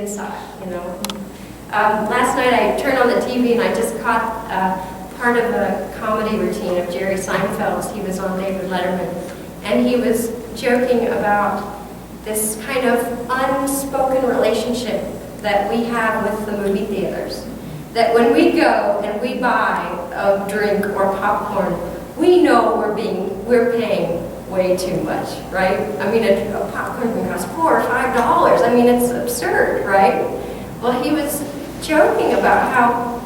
inside, you know. Last night I turned on the TV and I just caught part of a comedy routine of Jerry Seinfeld's. He was on David Letterman, and he was joking about this kind of unspoken relationship that we have with the movie theaters. That when we go and we buy a drink or popcorn, we know we're paying way too much, right? I mean, a popcorn can cost $4 or $5. I mean, it's absurd, right? Well, he was joking about how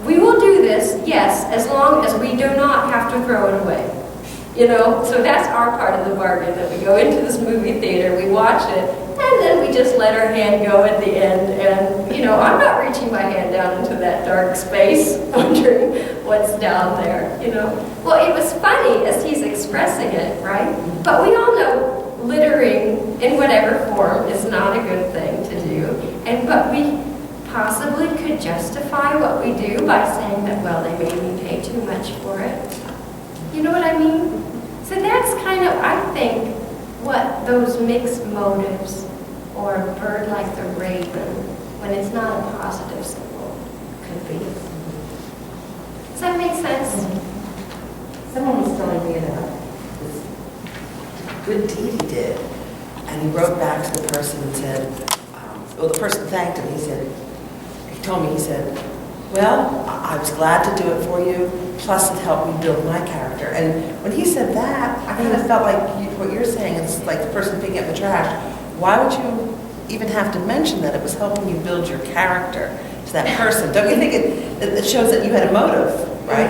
we will do this, yes, as long as we do not have to throw it away. You know, so that's our part of the bargain, that we go into this movie theater, we watch it, and then we just let our hand go at the end. And, you know, I'm not reaching my hand down into that dark space, wondering what's down there, you know. Well, it was funny as he's expressing it, right? But we all know littering in whatever form is not a good thing to do. But we possibly could justify what we do by saying that, well, they made me pay too much for it. You know what I mean? So that's kind of, I think, what those mixed motives, or a bird like the raven, when it's not a positive symbol, could be. Does that make sense? Someone was telling me about this good deed he did, and he wrote back to the person and said, well, the person thanked him. He told me, he said, well, I was glad to do it for you, plus it helped me build my character. And when he said that, I kind of felt like what you're saying, it's like the person picking up the trash. Why would you even have to mention that it was helping you build your character to that person? Don't you think it shows that you had a motive, right?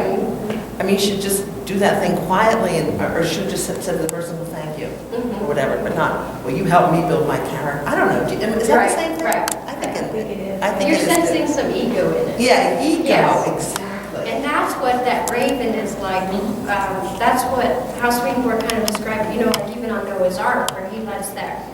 I mean, you should just do that thing quietly, or should have just said to the person, well, thank you, or whatever, but not, well, you helped me build my character. I don't know. Is that the same thing? Right. I think it is. You're sensing some ego in it. Yeah, ego, yes. Exactly. And that's what that raven is like. That's how Swedenborg kind of described, you know, like even on Noah's Ark, where he lets that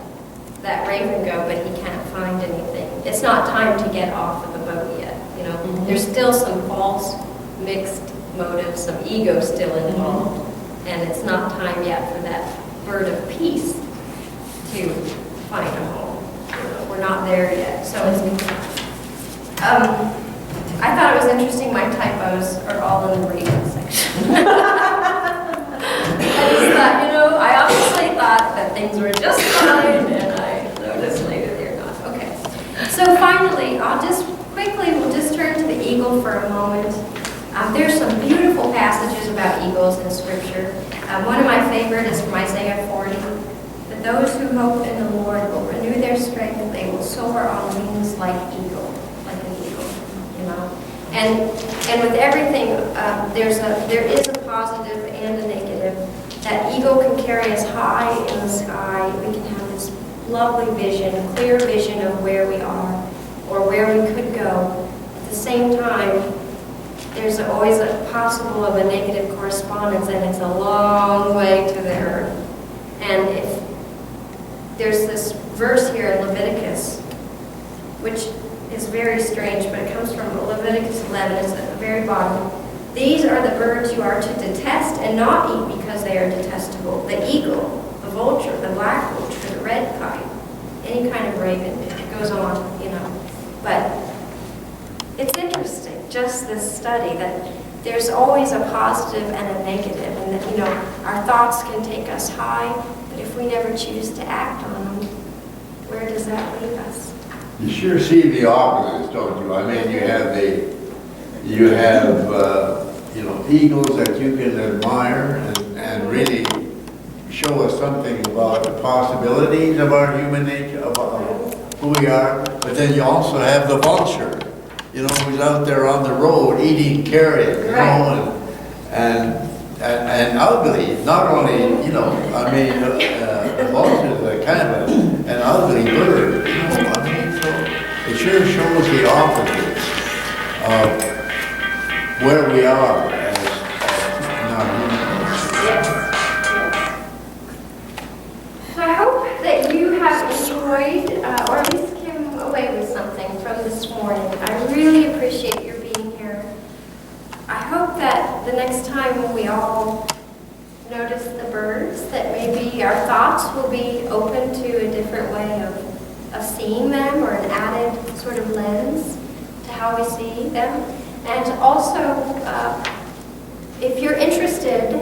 raven go, but he can't find anything. It's not time to get off of the boat yet, you know. There's still some false, mixed motives, some ego still involved, and it's not time yet for that bird of peace to find a home. You know, we're not there yet. So it's, I thought it was interesting my typos are all in the raven section. I just thought, you know, I obviously thought that things were just fine, and I noticed later they're not. Okay. So finally, we'll just turn to the eagle for a moment. There's some beautiful passages about eagles in Scripture. One of my favorite is from Isaiah 40. That those who hope in the Lord will renew their strength. They will soar on wings like an eagle, you know. And with everything, there is a positive and a negative. That eagle can carry us high in the sky. We can have this lovely vision, clear vision of where we are or where we could go. At the same time, there's always a possible of a negative correspondence, and it's a long way to the earth. And if there's this verse here in Leviticus, which is very strange, but it comes from Leviticus 11. It's at the very bottom. These are the birds you are to detest and not eat because they are detestable. The eagle, the vulture, the black vulture, the red kite, any kind of raven. It goes on, you know. But it's interesting, just this study, that there's always a positive and a negative, and that, you know, our thoughts can take us high, but if we never choose to act on them, where does that leave us? You sure see the opposites, don't you? I mean, you have you know, eagles that you can admire and really show us something about the possibilities of our human nature, of who we are. But then you also have the vulture, you know, who's out there on the road eating carrion, you know, and ugly. Not only, you know, I mean, the vulture is a kind of an ugly bird, you know. I mean, so it sure shows the opposites of where we are as non-humans. Yes. So I hope that you have enjoyed, or at least came away with something from this morning. I really appreciate your being here. I hope that the next time when we all notice the birds, that maybe our thoughts will be open to a different way of seeing seeing them, or an added sort of lens to how we see them. And also, if you're interested,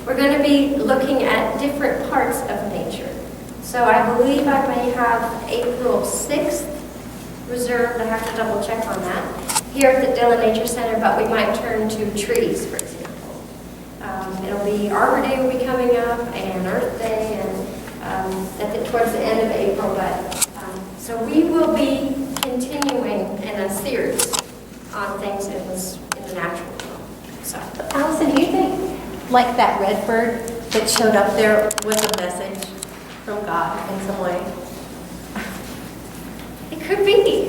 we're going to be looking at different parts of nature. So I believe I may have April 6th reserved. I have to double check on that. Here at the Dillon Nature Center, but we might turn to trees, for example. It'll be Arbor Day will be coming up, and Earth Day, and towards the end of April. But so we will be continuing in a series on things in the natural world. So, Alison, do you think, like that red bird that showed up there, was a message from God in some way? it could be.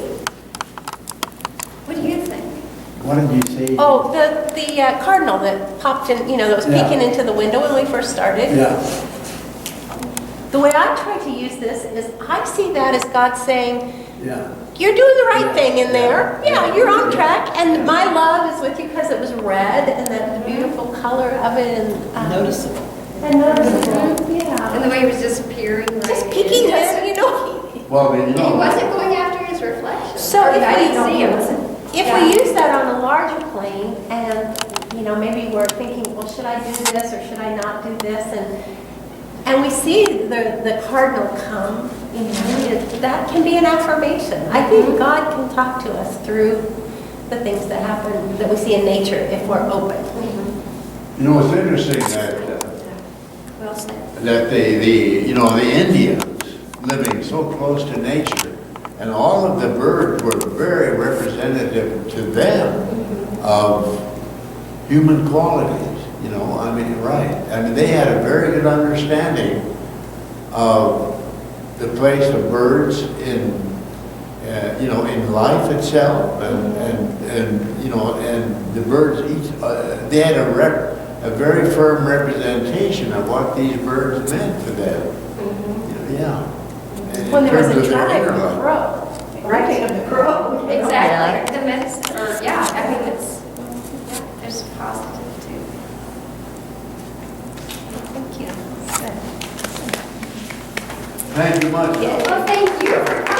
What do you think? What did you say? Oh, the cardinal that popped in, that was Yeah. peeking into the window when we first started. Yeah, The way I try to use this is I see that as God saying, yeah. you're doing the right Yeah. thing in there. Yeah. Yeah, you're on track. And my love is with you because it was red and the beautiful color of it. And Noticeable. And noticeable. And Yeah. the way he was disappearing. Just right? peeking Just- there, Well, He wasn't going after his reflection. So Or if I we- didn't see him. If Yeah. we use that on a larger plane and, maybe we're thinking, well, should I do this or should I not do this? And we see the cardinal come, that can be an affirmation. I think God can talk to us through the things that happen, that we see in nature if we're open. You know, it's interesting that, Well said. that the Indians living so close to nature, and all of the birds were very representative to them of human qualities, right. They had a very good understanding of the place of birds in life itself, and the birds each, they had a very firm representation of what these birds meant to them. Yeah. And in When there was terms a of their tribe inner of life. crow, right of the crow. Exactly. The medicine, there's positive too. Thank you. Thank you much. Well, thank you for